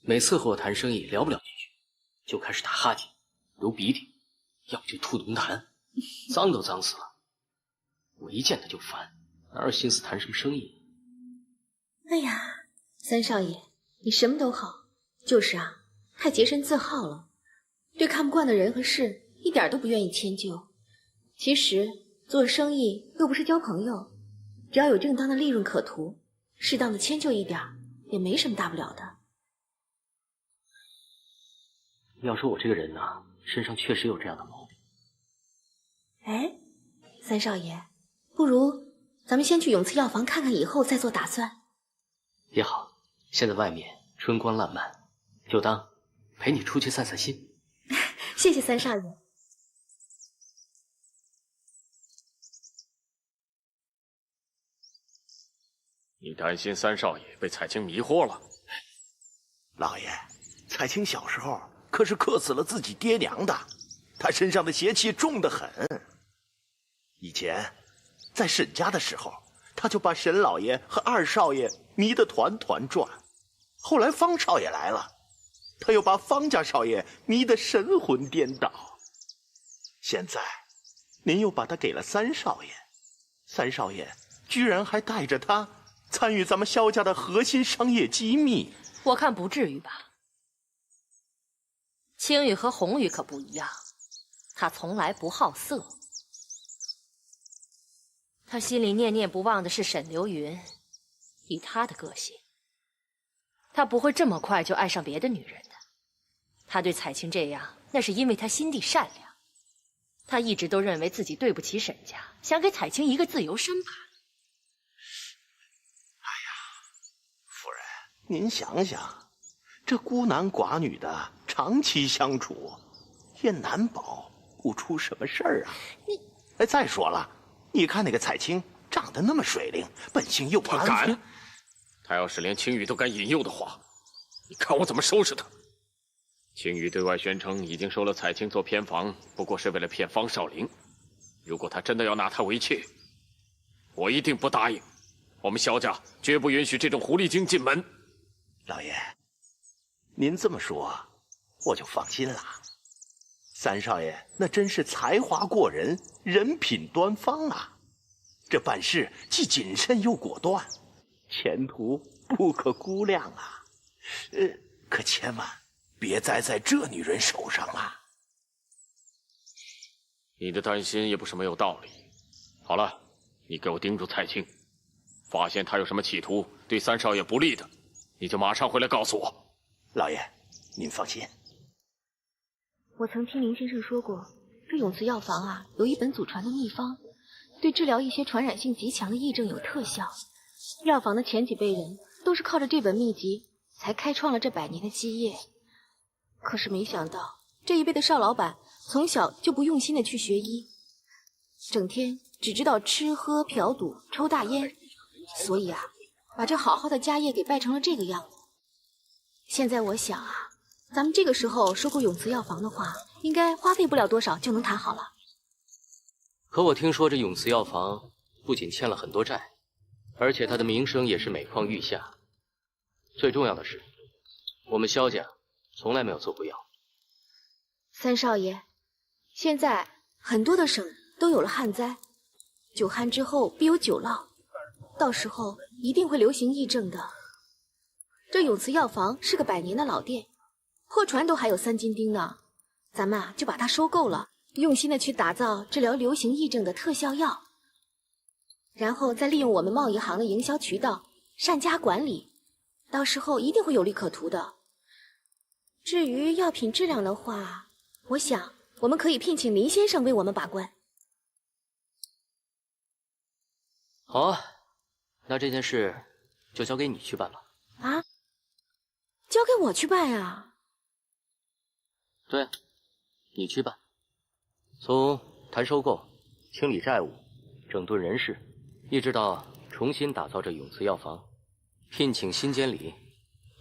每次和我谈生意聊不了几句，就开始打哈欠、流鼻涕，要不就吐浓痰，脏都脏死了。我一见他就烦，哪有心思谈什么生意？哎呀，三少爷，你什么都好，就是啊，太洁身自好了，对看不惯的人和事一点都不愿意迁就。其实做生意又不是交朋友，只要有正当的利润可图，适当的迁就一点也没什么大不了的。要说我这个人呢，身上确实有这样的毛病。哎，三少爷，不如咱们先去永慈药房看看，以后再做打算。也好，现在外面春光烂漫，就当陪你出去散散心。谢谢三少爷。你担心三少爷被彩青迷惑了？老爷，彩青小时候可是克死了自己爹娘的，她身上的邪气重得很。以前在沈家的时候，他就把沈老爷和二少爷迷得团团转。后来方少爷来了，他又把方家少爷迷得神魂颠倒。现在您又把他给了三少爷，三少爷居然还带着他参与咱们萧家的核心商业机密。我看不至于吧。青羽和红羽可不一样，他从来不好色。他心里念念不忘的是沈流云，以他的个性，他不会这么快就爱上别的女人的。他对彩青这样，那是因为他心地善良。他一直都认为自己对不起沈家，想给彩青一个自由身罢了。哎呀，夫人，您想想，这孤男寡女的长期相处，也难保不出什么事儿啊。哎，再说了，你看那个彩青长得那么水灵，本性又不安分。他要是连青羽都敢引诱的话，你看我怎么收拾他！青羽对外宣称已经收了彩青做偏房，不过是为了骗方少林。如果他真的要拿她为妾，我一定不答应。我们萧家绝不允许这种狐狸精进门。老爷，您这么说，我就放心了。三少爷那真是才华过人，人品端方啊！这办事既谨慎又果断，前途不可估量啊！可千万别栽在这女人手上啊！你的担心也不是没有道理。好了，你给我盯住蔡青，发现他有什么企图对三少爷不利的，你就马上回来告诉我。老爷，您放心。我曾听林先生说过，这永慈药房啊，有一本祖传的秘方，对治疗一些传染性极强的疫症有特效。药房的前几辈人都是靠着这本秘籍才开创了这100年的基业。可是没想到，这一辈的邵老板从小就不用心的去学医，整天只知道吃喝嫖赌抽大烟，所以啊，把这好好的家业给败成了这个样子。现在我想啊，咱们这个时候收购永慈药房的话，应该花费不了多少就能谈好了。可我听说这永慈药房不仅欠了很多债，而且它的名声也是每况愈下。最重要的是，我们萧家从来没有做过药。三少爷，现在很多的省都有了旱灾，久旱之后必有久涝，到时候一定会流行疫症的。这永慈药房是个100年的老店，破船都还有3斤钉呢。咱们啊就把它收购了，用心的去打造治疗流行疫症的特效药，然后再利用我们贸易行的营销渠道，善加管理，到时候一定会有利可图的。至于药品质量的话，我想我们可以聘请林先生为我们把关。好啊，那这件事就交给你去办吧。啊？交给我去办呀？对，你去办。从谈收购、清理债务、整顿人事，一直到重新打造这永慈药房，聘请新监理，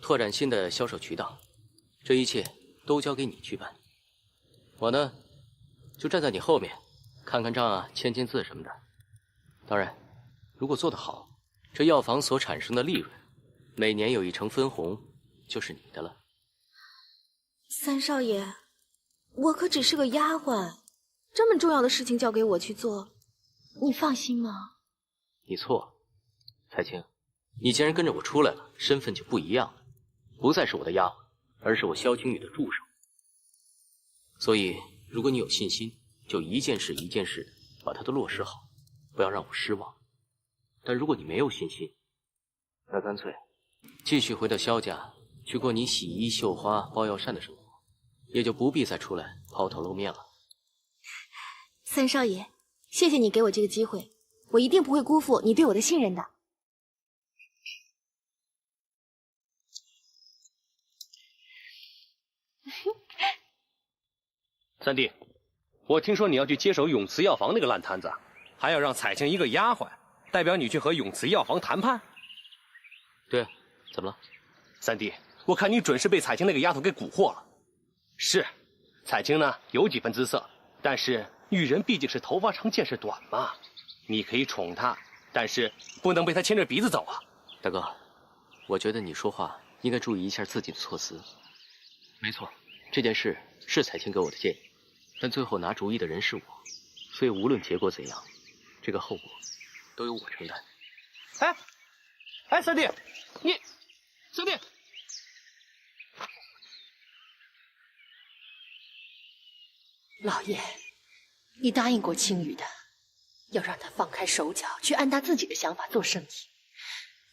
拓展新的销售渠道，这一切都交给你去办。我呢，就站在你后面，看看账啊，签签字什么的。当然，如果做得好，这药房所产生的利润，每年有1成分红，就是你的了。三少爷，我可只是个丫鬟，这么重要的事情交给我去做，你放心吗？你错，彩青，你既然跟着我出来了，身份就不一样了，不再是我的丫鬟，而是我萧青雨的助手。所以，如果你有信心，就一件事一件事的把它都落实好，不要让我失望。但如果你没有信心，那干脆继续回到萧家，去过你洗衣绣花包药膳的生活，也就不必再出来抛头露面了。三少爷，谢谢你给我这个机会，我一定不会辜负你对我的信任的。三弟，我听说你要去接手永慈药房那个烂摊子，还要让彩青一个丫鬟代表你去和永慈药房谈判。对，怎么了？三弟，我看你准是被彩青那个丫头给蛊惑了。是，彩青呢有几分姿色，但是女人毕竟是头发长见识短嘛。你可以宠她，但是不能被她牵着鼻子走啊。大哥，我觉得你说话应该注意一下自己的措辞。没错，这件事是彩青给我的建议，但最后拿主意的人是我，所以无论结果怎样，这个后果都由我承担。哎，三弟，三弟，老爷，你答应过青雨的，要让他放开手脚，去按他自己的想法做生意。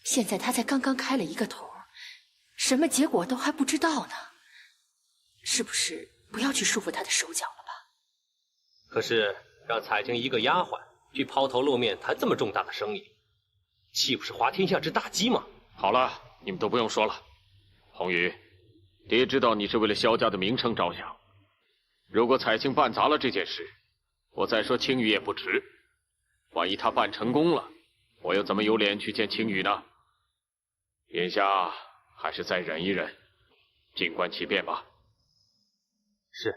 现在他才刚刚开了一个头，什么结果都还不知道呢，是不是不要去束缚他的手脚了吧？可是让彩青一个丫鬟去抛头露面谈这么重大的生意，岂不是滑天下之大稽吗？好了，你们都不用说了。红雨，爹知道你是为了萧家的名声着想，如果彩青办砸了这件事，我再说青雨也不迟。万一他办成功了，我又怎么有脸去见青雨呢？眼下还是再忍一忍，静观其变吧。是。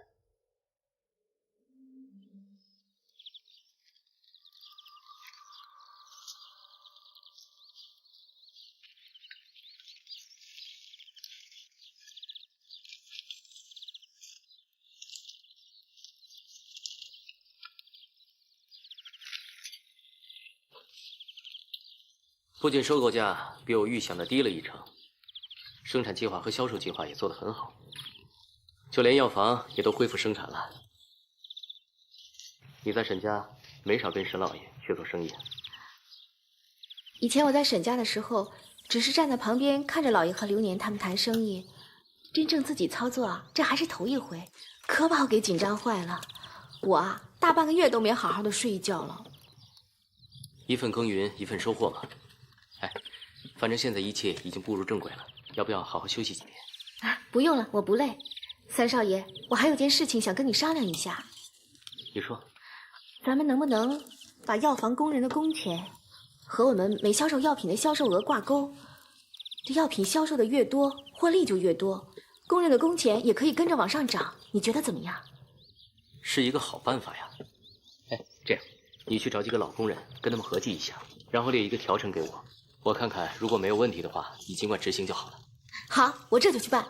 不仅收购价比我预想的低了1成，生产计划和销售计划也做得很好，就连药房也都恢复生产了。你在沈家没少跟沈老爷去做生意啊？以前我在沈家的时候，只是站在旁边看着老爷和流年他们谈生意，真正自己操作啊，这还是头一回，可把我给紧张坏了。我啊，大半个月都没好好的睡一觉了。一份耕耘一份收获嘛。哎，反正现在一切已经步入正轨了，要不要好好休息几天？啊，不用了，我不累。三少爷，我还有件事情想跟你商量一下。你说，咱们能不能把药房工人的工钱和我们每销售药品的销售额挂钩？这药品销售的越多，获利就越多，工人的工钱也可以跟着往上涨。你觉得怎么样？是一个好办法呀。哎，这样，你去找几个老工人，跟他们合计一下，然后列一个条程给我。我看看，如果没有问题的话，你尽管执行就好了。好，我这就去办。